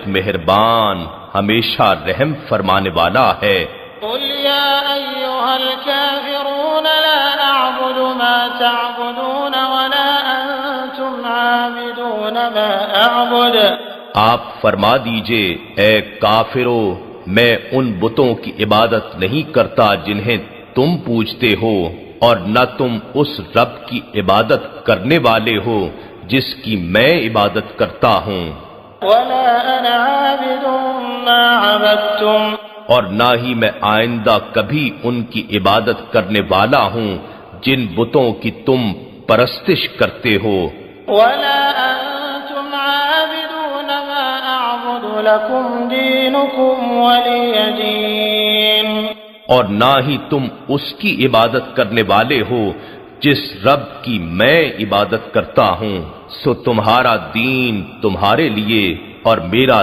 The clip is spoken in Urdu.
مہربان ہمیشہ رحم فرمانے والا ہے۔ قل يا أيها الكافرون لا أعبد ما تعبدون ولا أنتم عابدون ما أعبد۔ آپ فرما دیجئے اے کافرو، میں ان بتوں کی عبادت نہیں کرتا جنہیں تم پوجتے ہو، اور نہ تم اس رب کی عبادت کرنے والے ہو جس کی میں عبادت کرتا ہوں، ولا أنا عابد ما عبدتم۔ اور نہ ہی میں آئندہ کبھی ان کی عبادت کرنے والا ہوں جن بتوں کی تم پرستش کرتے ہو، ولا أنتم عابدون ما أعبد لكم دينكم ولي دين۔ اور نہ ہی تم اس کی عبادت کرنے والے ہو جس رب کی میں عبادت کرتا ہوں، سو تمہارا دین تمہارے لیے اور میرا